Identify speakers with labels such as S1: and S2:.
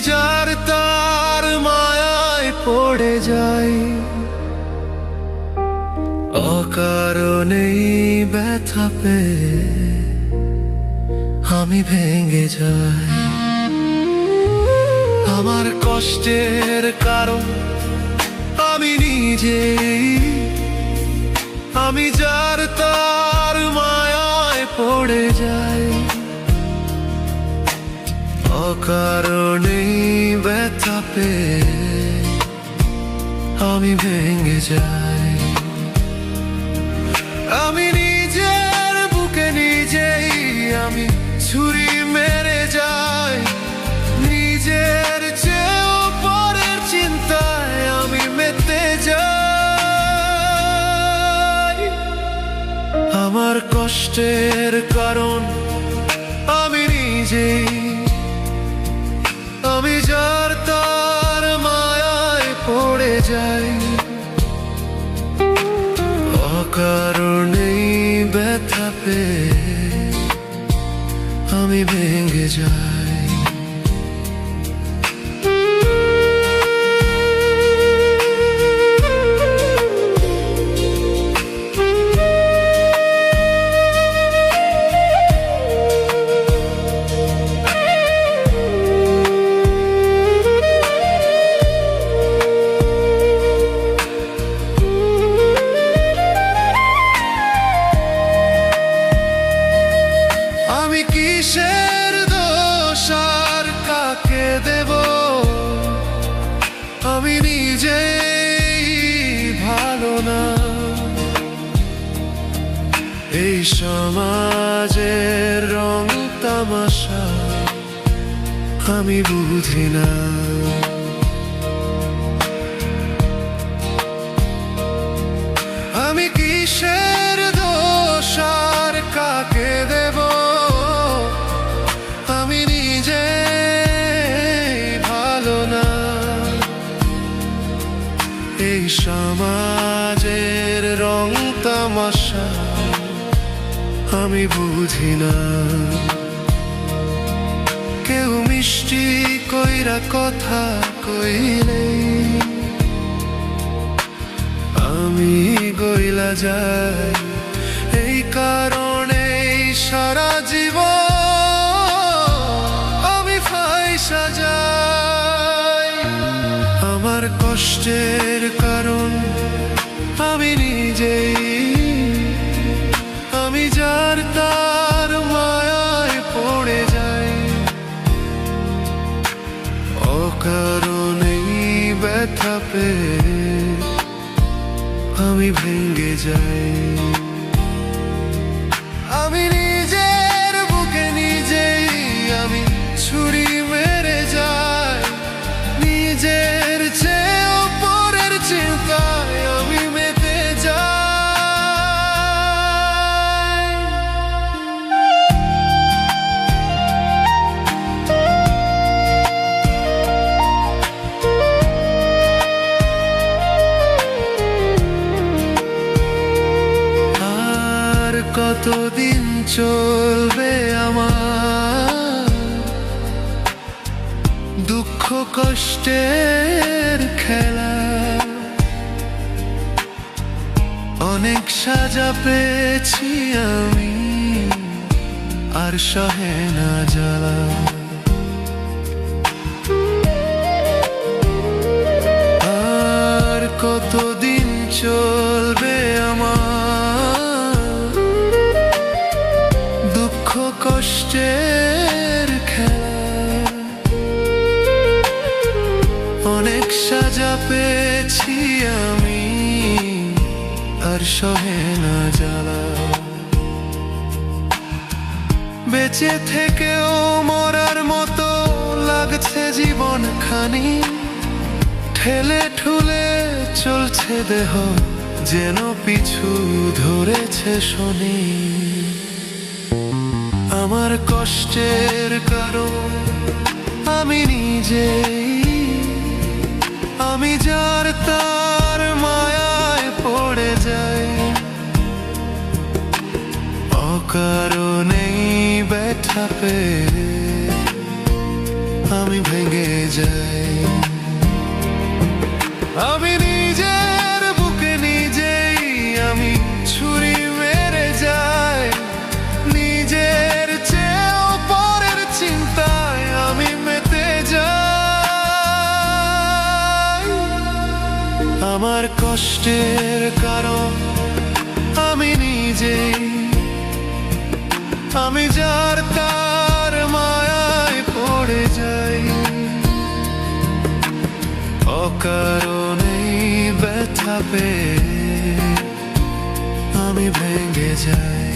S1: যার তার মায়ায় পড়ে যাই, অকারণেই ব্যথা পেয়ে আমি ভেঙে যাই। আমার কষ্টের কারণ আমি নিজেই, আমি যার তার মায়ায় পড়ে যাই, অকারণেই ব্যথা পেয়ে আমি ভেঙে যাই। আমি নিজের বুকে নিজেই আমি ছুরি মেরে যাই, নিজের চেয়েও পরের চিন্তায় আমি মেতে যাই। আমার কষ্টের কারণ আমি নিজেই, আমি যার তার মায়ায় পড়ে যাই, অকারণেই ব্যথা পেয়ে আমি ভেঙে যাই। কিসের দোষ আর কাকে দেব, আমি নিজেই ভালো না। এই সমাজের রং তামাশা আমি বুঝি না। আমি কিসের দোষ আর কাকে দেব, আমি নিজে ভালো না। এই সমাজের রং তামাশা আমি বুঝি না। কেউ মিষ্টি কইরা কথা কইলে আমি গইলা যাই, এই কারণে সারা জীবন যাই। আমার কষ্টের কারণ আমি নিজেই, আমি যার তার মায়ায় পড়ে যাই, অকারণেই ব্যথা পেয়ে আমি ভেঙে যাই। আমি নিজের বুকে নিজেই আমি ছুরি মেরে যাই, নিজের চেয়েও পরের চিন্তায় আমি মেতে যাই। আর কতদিন চলবে আমার দুঃখ কষ্টের খেলা, অনেক সাজা পেয়েছি আমি আর সহে না জ্বালা। আর কতদিন চলবে আমার দুঃখ কষ্টের খেলা, অনেক সাজা পেয়েছি আমি আর সহে না জ্বালা। বেঁচে থেকেও মরার মতো লাগছে জীবন খানি, ঠেলে ঠুলে চলছে দেহ যেন পিছু ধরেছে শনি। আমার কষ্টের কারণ আমি নিজেই, আমি যার তার মায়ায় পড়ে যাই, অকারণেই ব্যথা পেয়ে আমি ভেঙে যাই। আমি নিজের বুকে নিজেই আমি ছুরি মেরে যাই। নিজের চেয়েও পরের চিন্তায় আমি মেতে যাই। আমার কষ্টের কারণ আমি নিজেই, আমি যার তার মায়ায় পড়ে যাই। অকারণেই ব্যথা পেয়ে আমি ভেঙে যাই।